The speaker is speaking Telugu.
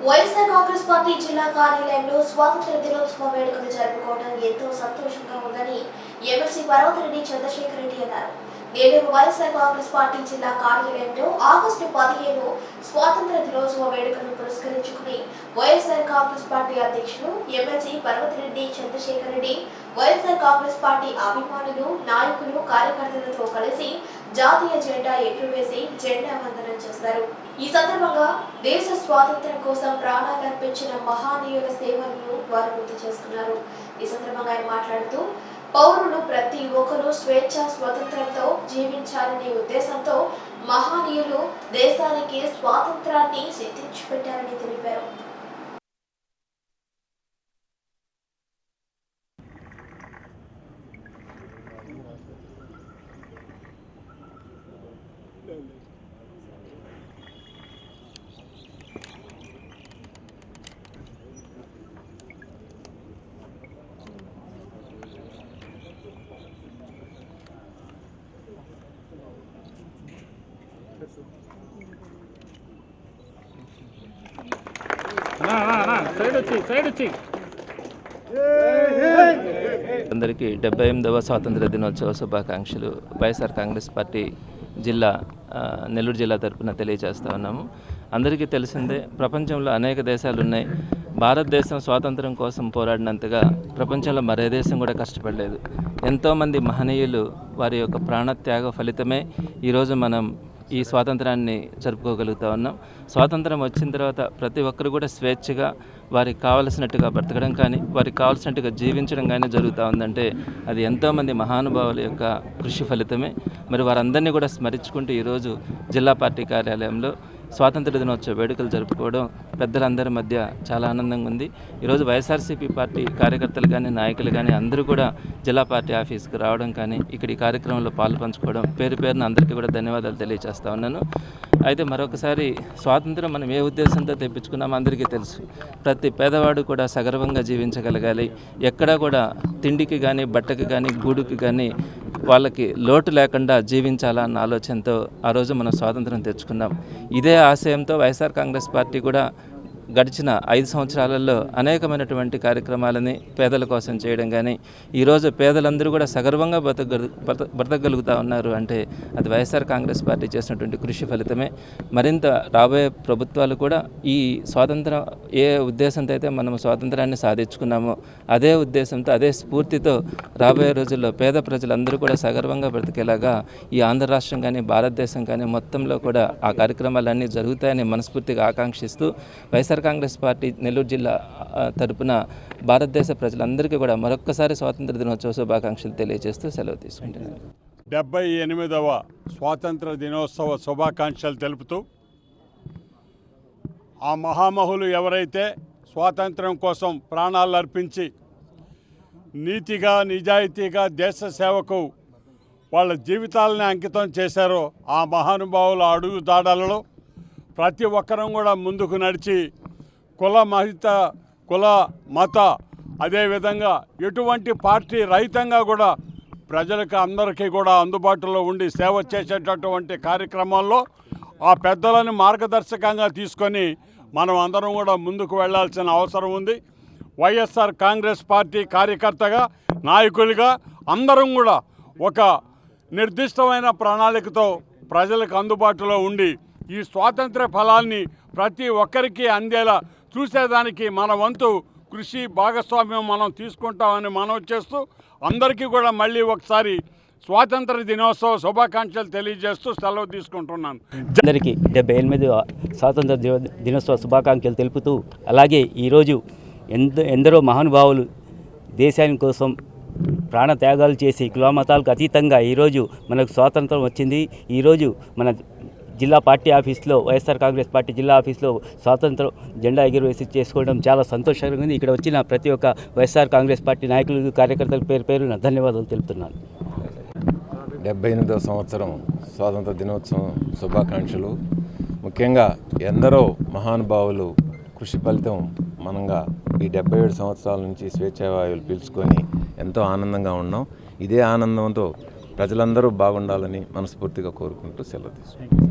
వైఎస్ఆర్ కాంగ్రెస్ పార్టీ జిల్లా కార్యాలయంలో స్వాతంత్ర దినోత్సవ వేడుకలు జరుపుకోవడం ఎంతో సంతోషంగా ఉందని ఎమ్మెల్సీ పర్వతిరెడ్డి చంద్రశేఖర్ రెడ్డి అన్నారు. నేడు వైఎస్ఆర్ కాంగ్రెస్ పార్టీ జిల్లా కార్యాలయంలో ఆగస్టు 15 స్వాతంత్ర దినోత్సవ వేడుకలను పురస్కరించుకుని వైఎస్ఆర్ కాంగ్రెస్ పార్టీ అధ్యక్షులు ఎమ్మెల్సీ పర్వతిరెడ్డి చంద్రశేఖర్ రెడ్డి వైఎస్ఆర్ కాంగ్రెస్ పార్టీ అభిమానులు, నాయకులు, కార్యకర్తలతో కలిసి జాతీయ జెండా ఎగురవేసి జెండా వందనం చేశారు. ఈ సందర్భంగా దేశ స్వాతంత్ర్యం కోసం ప్రాణాలర్పించిన మహానీయుల సేవలను వారు గుర్తు చేసుకున్నారు. ఈ సందర్భంగా ఆయన మాట్లాడుతూ పౌరులు ప్రతి ఒక్కరూ స్వేచ్ఛ స్వతంత్రంతో జీవించాలనే ఉద్దేశంతో మహానీయులు దేశానికి స్వాతంత్రాన్ని సిద్ధించి పెట్టారని తెలిపారు. అందరికీ 78వ స్వాతంత్ర దినోత్సవ శుభాకాంక్షలు వైఎస్ఆర్ కాంగ్రెస్ పార్టీ జిల్లా నెల్లూరు జిల్లా తరపున తెలియజేస్తూ ఉన్నాము. అందరికీ తెలిసిందే, ప్రపంచంలో అనేక దేశాలు ఉన్నాయి. భారతదేశం స్వాతంత్రం కోసం పోరాడినంతగా ప్రపంచంలో మరే దేశం కూడా కష్టపడలేదు. ఎంతోమంది మహనీయులు వారి యొక్క ప్రాణత్యాగ ఫలితమే ఈరోజు మనం ఈ స్వాతంత్రాన్ని జరుపుకోగలుగుతూ ఉన్నాం. స్వాతంత్రం వచ్చిన తర్వాత ప్రతి ఒక్కరు కూడా స్వేచ్ఛగా వారికి కావలసినట్టుగా బ్రతకడం కానీ, వారికి కావలసినట్టుగా జీవించడం కానీ జరుగుతూ ఉందంటే అది ఎంతోమంది మహానుభావుల యొక్క కృషి ఫలితమే. మరి వారందరినీ కూడా స్మరించుకుంటూ ఈరోజు జిల్లా పార్టీ కార్యాలయంలో స్వాతంత్ర దినోత్సవ వేడుకలు జరుపుకోవడం పెద్దలందరి మధ్య చాలా ఆనందంగా ఉంది. ఈరోజు వైఎస్ఆర్సీపీ పార్టీ కార్యకర్తలు కానీ, నాయకులు కానీ అందరూ కూడా జిల్లా పార్టీ ఆఫీస్కి రావడం కానీ, ఇక్కడ ఈ కార్యక్రమంలో పాల్పంచుకోవడం పేరు పేరున అందరికీ కూడా ధన్యవాదాలు తెలియజేస్తా ఉన్నాను. అయితే మరొకసారి స్వాతంత్రం మనం ఏ ఉద్దేశంతో తెప్పించుకున్నామో అందరికీ తెలుసు. ప్రతి పేదవాడు కూడా సగర్వంగా జీవించగలగాలి. ఎక్కడా కూడా తిండికి కానీ, బట్టకి కానీ, గూడుకి కానీ వాళ్ళకి లోటు లేకుండా జీవించాలన్న ఆలోచనతో ఆ రోజు మనం స్వాతంత్రం తెచ్చుకున్నాం. ఇదే ఆశయంతో వైఎస్ఆర్ కాంగ్రెస్ పార్టీ కూడా గడిచిన 5 సంవత్సరాలలో అనేకమైనటువంటి కార్యక్రమాలని పేదల కోసం చేయడం కానీ, ఈరోజు పేదలందరూ కూడా సగర్వంగా బ్రతకగలుగుతూ ఉన్నారు అంటే అది వైఎస్ఆర్ కాంగ్రెస్ పార్టీ చేసినటువంటి కృషి ఫలితమే. మరింత రాబోయే ప్రభుత్వాలు కూడా ఈ స్వాతంత్రం ఏ ఉద్దేశంతో అయితే మనం స్వాతంత్రాన్ని సాధించుకున్నామో అదే ఉద్దేశంతో, అదే స్ఫూర్తితో రాబోయే రోజుల్లో పేద ప్రజలందరూ కూడా సగర్వంగా బ్రతికేలాగా ఈ ఆంధ్ర రాష్ట్రం కానీ, భారతదేశం కానీ మొత్తంలో కూడా ఆ కార్యక్రమాలన్నీ జరుగుతాయని మనస్ఫూర్తిగా ఆకాంక్షిస్తూ వైఎస్ఆర్ కాంగ్రెస్ పార్టీ నెల్లూరు జిల్లా తరపున భారతదేశ ప్రజలందరికీ కూడా మరొక్కసారి స్వాతంత్ర దినోత్సవ శుభాకాంక్షలు తెలియజేస్తూ సెలవు తీసుకుంటున్నాను. 78వ స్వాతంత్ర దినోత్సవ శుభాకాంక్షలు తెలుపుతూ ఆ మహామహులు ఎవరైతే స్వాతంత్రం కోసం ప్రాణాలు అర్పించి నీతిగా, నిజాయితీగా దేశ సేవకు వాళ్ళ జీవితాలని అంకితం చేశారో ఆ మహానుభావుల అడుగు దాడలలో ప్రతి ఒక్కరం కూడా ముందుకు నడిచి కుల మత అదేవిధంగా ఎటువంటి పార్టీ రహితంగా కూడా ప్రజలకు అందరికీ కూడా అందుబాటులో ఉండి సేవ చేసేటటువంటి కార్యక్రమాల్లో ఆ పెద్దలను మార్గదర్శకంగా తీసుకొని మనం అందరం కూడా ముందుకు వెళ్ళాల్సిన అవసరం ఉంది. వైఎస్ఆర్ కాంగ్రెస్ పార్టీ కార్యకర్తగా, నాయకులుగా అందరం కూడా ఒక నిర్దిష్టమైన ప్రణాళికతో ప్రజలకు అందుబాటులో ఉండి ఈ స్వాతంత్ర ఫలాన్ని ప్రతి ఒక్కరికి అందేలా చూసేదానికి మన వంతు కృషి భాగస్వామ్యం మనం తీసుకుంటామని మనవి చేస్తూ అందరికీ కూడా మళ్ళీ ఒకసారి స్వాతంత్ర దినోత్సవ శుభాకాంక్షలు తెలియజేస్తూ సెలవు తీసుకుంటున్నాను. అందరికీ 78వ స్వాతంత్ర దినోత్సవ శుభాకాంక్షలు తెలుపుతూ, అలాగే ఈరోజు ఎందరో మహానుభావులు దేశాని కోసం ప్రాణత్యాగాలు చేసి కులమతాలకు అతీతంగా ఈరోజు మనకు స్వాతంత్రం వచ్చింది. ఈరోజు మన జిల్లా పార్టీ ఆఫీస్లో, వైఎస్ఆర్ కాంగ్రెస్ పార్టీ జిల్లా ఆఫీస్లో స్వాతంత్రం జెండా ఎగురవేసి చేసుకోవడం చాలా సంతోషంగా ఉంది. ఇక్కడ వచ్చిన ప్రతి ఒక్క వైఎస్ఆర్ కాంగ్రెస్ పార్టీ నాయకులు, కార్యకర్తల పేరున ధన్యవాదాలు తెలుపుతున్నాను. 78వ సంవత్సరం స్వాతంత్ర దినోత్సవం శుభాకాంక్షలు. ముఖ్యంగా ఎందరో మహానుభావులు కృషి ఫలితం మనంగా ఈ 77 సంవత్సరాల నుంచి స్వేచ్ఛావాయువులు పీల్చుకొని ఎంతో ఆనందంగా ఉన్నాం. ఇదే ఆనందంతో ప్రజలందరూ బాగుండాలని మనస్ఫూర్తిగా కోరుకుంటూ సెలవు తీసుకుంటాం.